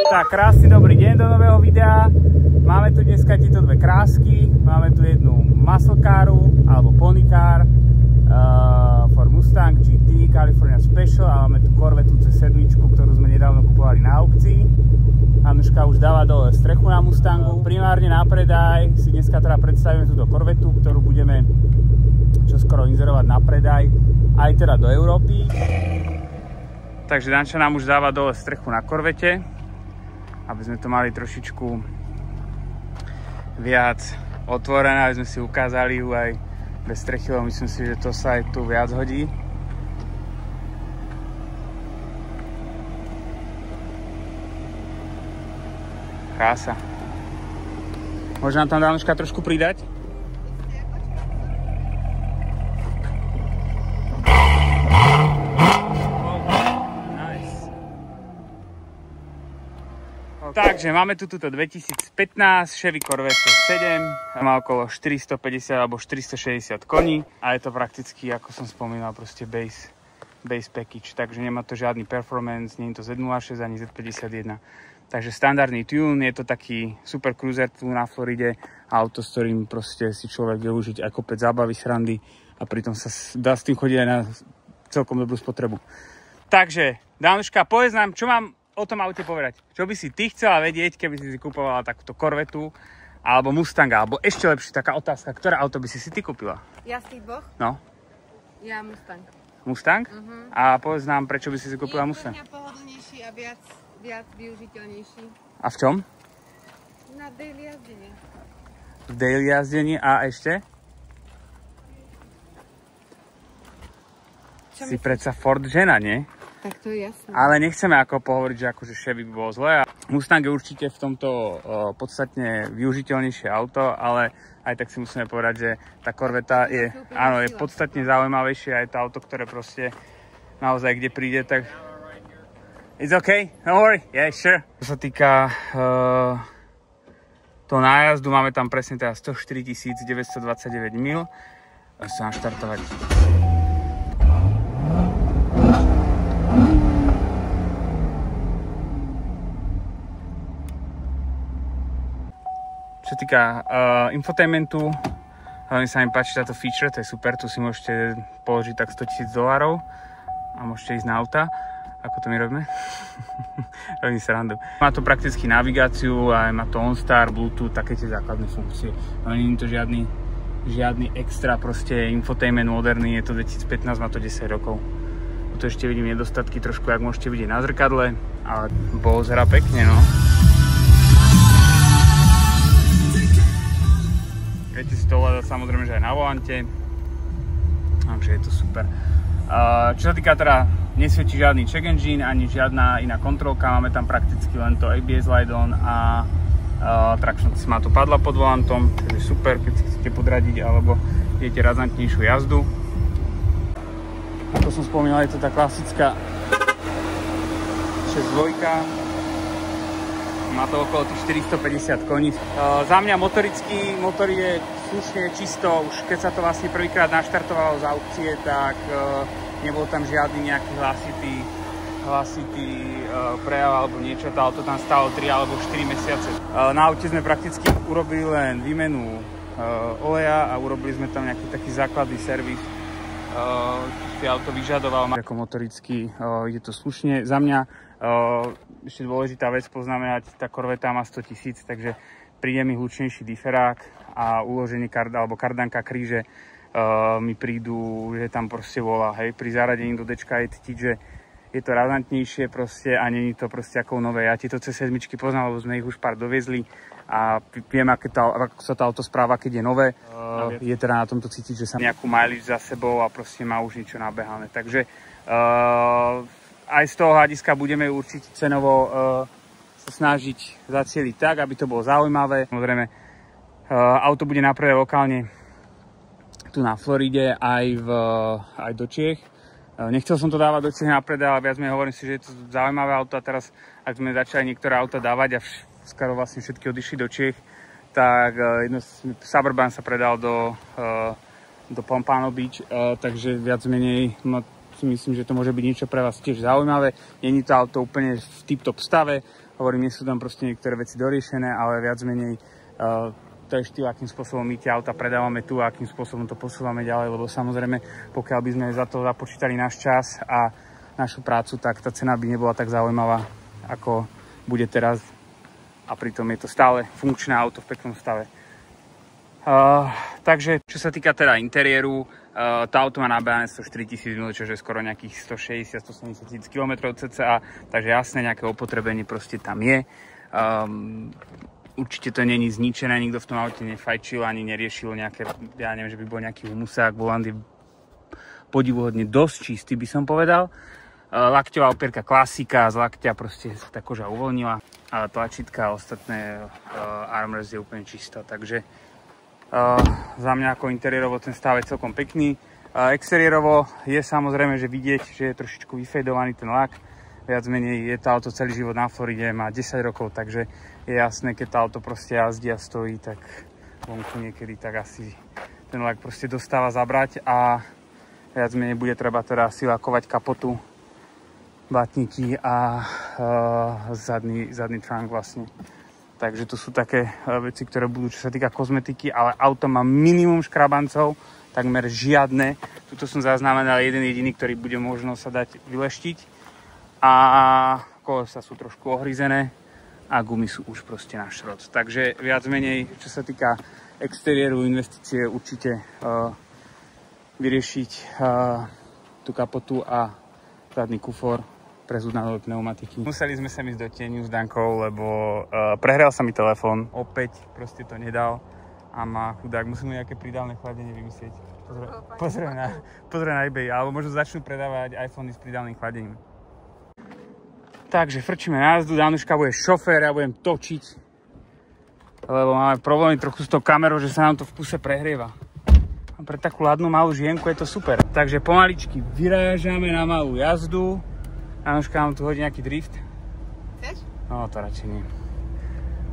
Tak, krásny dobrý deň do nového videa. Máme tu dneska tieto dve krásky. Máme tu jednu muscle caru, alebo pony car, Ford Mustang GT California Special, a máme tu Corvette C7, ktorú sme nedávno kupovali na aukcii. Anuška už dáva dole strechu na Mustangu. Primárne na predaj si dneska teda predstavíme túto Corvettu, ktorú budeme čoskoro inzerovať na predaj, aj teda do Európy. Takže Danča nám už dáva dole strechu na Corvette, aby sme to mali trošičku viac otvorené, aby sme si ukázali ju aj bez strechy, lebo myslím si, že to sa aj tu viac hodí. Krása. Môže nám tam Danuška trošku pridať? Takže máme tu túto 2015 Chevy Corvette 7, má okolo 450 alebo 460 koní a je to prakticky, ako som spomínal, proste base package, takže nemá to žiadny performance, nie je to Z06 ani Z51. Takže standardný tune, je to taký super cruiser tu na Floride, auto, s ktorým proste si človek vie užiť aj kopec zábavy, srandy a pritom sa dá s tým chodiť aj na celkom dobrú spotrebu. Takže, Danuška, povedz nám, čo mám o tom aute povedať. Čo by si ty chcela vedieť, keby si kupovala takúto Corvettu, alebo Mustanga, alebo ešte lepšie taká otázka, ktoré auto by si ty kúpila? Ja z tých dvoch? No. Ja Mustang. Mustang? A povedz nám, prečo by si kúpila Mustang? Je pre mňa pohodlnejší a viac využiteľnejší. A v čom? Na daily jazdenie. V daily jazdení a ešte? Si predsa Ford žena, nie? Tak to je jasné. Ale nechceme ako pohovoriť, že akože Chevy by bolo zlé. Mustang je určite v tomto podstatne využiteľnejšie auto, ale aj tak si musíme povedať, že tá Corvetta je, áno, je podstatne zaujímavejšie a je to auto, ktoré proste naozaj kde príde, tak it's okay, don't worry, yeah, sure. Čo sa týka toho nájazdu, máme tam presne teda 104 929 mil. Sa naštartovať. Čo sa týka infotainmentu, hlavne sa mi páči táto feature, to je super, tu si môžete položiť tak $100 000 a môžete ísť na auta, ako to my robíme. Robím srandu. Má to prakticky navigáciu, aj má to OnStar, Bluetooth, také tie základné funkcie. No nie je to žiadny extra proste infotainment moderný, je to 2015, má to 10 rokov. Tu ešte vidím nedostatky trošku, jak môžete vidieť na zrkadle, ale Bose hrá pekne, no. Viete si to ovládať samozrejme, že aj na volante. Takže je to super. Čo sa týka teda, nesvietí žiadny check engine, ani žiadna iná kontrolka. Máme tam prakticky len to ABS Light-on a traction má to padla pod volantom. Takže super, keď si chcete podradiť alebo idete razantnejšiu jazdu. Ako som spomínal, je to tá klasická 6.2. Má to okolo tých 450 koní. Za mňa motorický motor je slušne čisto. Už keď sa to vlastne prvýkrát naštartovalo z aukcie, tak nebol tam žiadny nejaký hlasitý prejav alebo niečo. To auto tam stálo 3 alebo 4 mesiace. Na aute sme prakticky urobili len výmenu oleja a urobili sme tam nejaký taký základný servis. Si auto vyžadoval. Ako motoricky ide to slušne. Za mňa ešte dôležitá vec poznamenať, tá Corvetta má 100 000, takže príde mi hlučnejší diferák a uloženie kardanka kríže mi prídu, že tam proste volá, hej, pri zaradení do Dčka je cítiť, že je to razantnejšie proste a není to proste ako nové. Ja tieto C7 poznám, lebo sme ich už pár doviezli a viem, ako sa to auto správa, keď je nové. Je teda na tomto cítiť, že sa nejakú mileage za sebou a proste má už niečo nabehané. Takže aj z toho hľadiska budeme určite cenovo sa snažiť zacieliť tak, aby to bolo zaujímavé. Samozrejme, auto bude na predaj lokálne tu na Floride aj do Čiech. Nechcel som to dávať do Čiech na predaj, ale viac menej hovorím si, že je to zaujímavé auto a teraz, ak sme začali niektoré auta dávať a skoro vlastne všetky odišli do Čiech, tak jedno Suburban sa predal do Pompano Beach, takže viac menej si myslím, že to môže byť niečo pre vás tiež zaujímavé. Není to auto úplne v tip-top stave, Hovorím, nie sú tam proste niektoré veci doriešené, ale viac menej to je štýl, akým spôsobom my tie auta predávame tu a akým spôsobom to posúvame ďalej, lebo samozrejme, pokiaľ by sme za to započítali náš čas a našu prácu, tak tá cena by nebola tak zaujímavá, ako bude teraz. A pritom je to stále funkčné auto v peknom stave. Takže, čo sa týka teda interiéru, to auto má nabehané 104 000 mil, čo je skoro nejakých 160-170 000 km cca, takže jasné, nejaké opotrebenie proste tam je. Určite to není zničené, nikto v tom aute nefajčil ani neriešil nejaké, ja neviem, že by bol nejaký humusák, volant je podivuhodne dosť čistý, by som povedal. Lakťová opierka klasika, z lakťa proste tá koža uvoľnila, ale tlačítka a ostatné armrest je úplne čisto, takže za mňa ako interiérovo ten stav je celkom pekný. Exteriérovo je samozrejme, že vidieť, že je trošičku vyfejdovaný ten lak. Viac menej je to auto celý život na Floride, má 10 rokov, takže je jasné, keď to auto proste jazdí a stojí, tak vonku niekedy tak asi ten lak proste dostáva zabrať a viac menej bude treba teda si lakovať kapotu, blatníky a zadný trunk vlastne. Takže to sú také veci, ktoré budú, čo sa týka kozmetiky, ale auto má minimum škrabancov, takmer žiadne. Tuto som zaznamenal jeden jediný, ktorý bude možno sa dať vyleštiť. A kolesa sú trošku ohryzené a gumy sú už proste na šrot. Takže viac menej, čo sa týka exteriéru, investície, určite vyriešiť tú kapotu a zadný kufor, prezúd na nové pneumatiky. Museli sme sa ísť do tieňu s Dankou, lebo prehral sa mi telefón. Opäť proste to nedal a má chudák. Musím mu nejaké pridávne chladenie vymyslieť. Pozrie na eBay, alebo možno začnú predávať iPhony s pridávnym chladením. Takže frčíme na jazdu, Danuška bude šofér, ja budem točiť, lebo máme problémy trochu s tou kamerou, že sa nám to v kuse prehrieva. A pre takú ladnú malú žienku je to super. Takže pomaličky vyrážame na malú jazdu. Danuška nám tu hodí nejaký drift. Chceš? No, to radšej nie.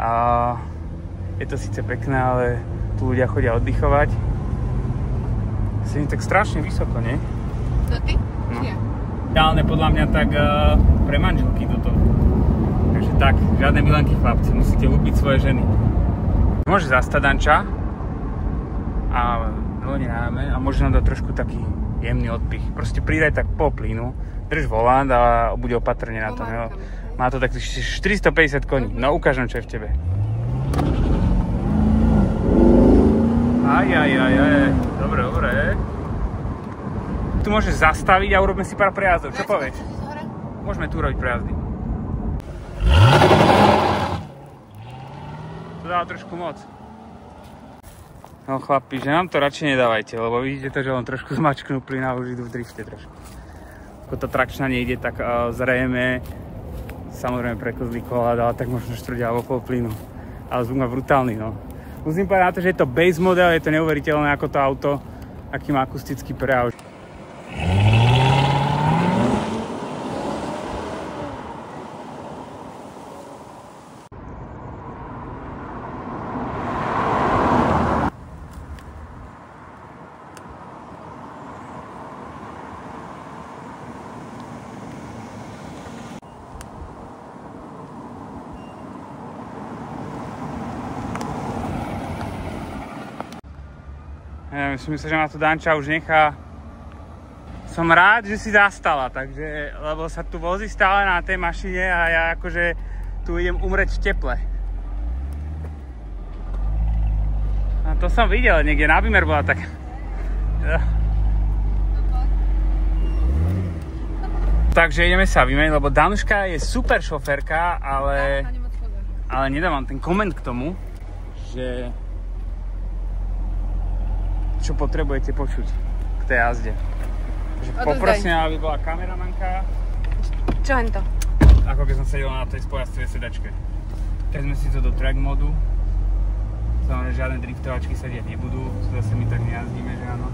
A je to síce pekné, ale tu ľudia chodia oddychovať. Sedím tak strašne vysoko, nie? To ty? No. Ideálne podľa mňa tak pre manželky toto. Takže tak, žiadne milenky chlapci, musíte ľúbiť svoje ženy. Môže zastať Danča a nenáme a môže nám dať trošku taký jemný odpich. Proste pridaj tak po plynu, drž volant a bude opatrne na tom. Jo. Má to tak 450 koní. No ukáž nám, čo je v tebe. Aj. Dobre. Tu môžeš zastaviť a urobíme si pár prejazdov. Čo povieš? Môžeme tu robiť prejazdy. To dáva trošku moc. No chlapi, že nám to radšej nedávajte, lebo vidíte to, že on trošku zmačknú plyn a už idú v drifte trošku. Ako tá trakčná nejde, tak zrejme, samozrejme prekozlí kola, ale tak možno štvrť alebo pol plynu. Ale zvuk má brutálny, no. Musím povedať na to, že je to base model, je to neuveriteľné ako to auto, aký má akustický prejav. Ja myslím si, že ma tu Danča už nechá. Som rád, že si zastala, takže, lebo sa tu vozí stále na tej mašine a ja akože tu idem umrieť v teple. A to som videl, niekde na výmer bola tak. Takže ideme sa vymeniť, lebo Danuška je super šoférka, ale nedávam ten koment k tomu, že čo potrebujete počuť k tej jazde. Takže poprosím, aby bola kameramanka. Čo len to? Ako keď som sedel na tej spojazcovej sedačke. Keď sme si to do track modu. Samozrejme, žiadne driftovačky sedieť nebudú. Zase my tak nejazdíme, že áno.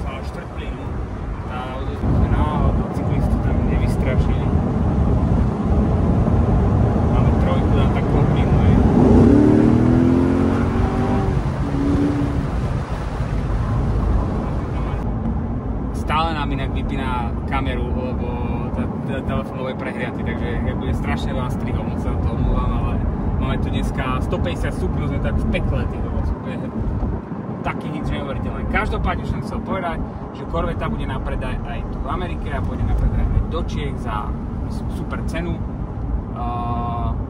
Samo štvrť plynu. A od cyklistu tam nevystrašili. Máme trojku, tam tak pol plynu. stále nám inak vypína kameru, lebo telefón je prehriatý, takže bude strašne veľa strihov, moc sa na to omlúvam, ale máme tu dneska 150 stupňov, sme tak v pekle, taký nič neuveriteľné. Každopádne som chcel povedať, že Corvetta bude na predaj aj tu v Amerike a pôjde na predaj aj do Čiech za super cenu.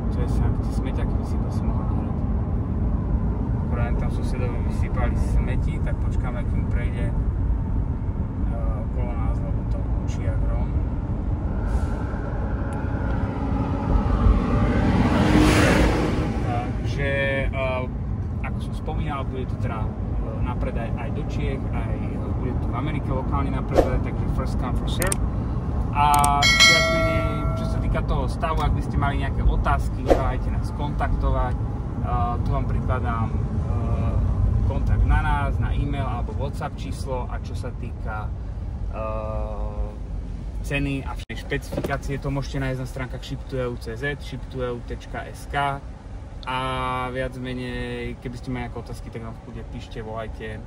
Čo je sa, tie smeťaky vysypal som mohla nahrať. Akurát tam susedovi vysypali smeti, tak počkáme, kým prejde okolo nás, lebo to učí agrom. Takže, ako som spomínal, bude to teda na predaj aj do Čiech, aj bude to v Amerike lokálne na predaj, takže first come, first serve. A viac menej, čo sa týka toho stavu, ak by ste mali nejaké otázky, neváhajte nás kontaktovať. Tu vám prikladám kontakt na nás, na e-mail alebo WhatsApp číslo, a čo sa týka ceny a všetky špecifikácie, to môžete nájsť na stránkach ship2eu.cz, ship2eu.sk. A viac menej, keby ste mali nejaké otázky, tak nám v kľude píšte, volajte.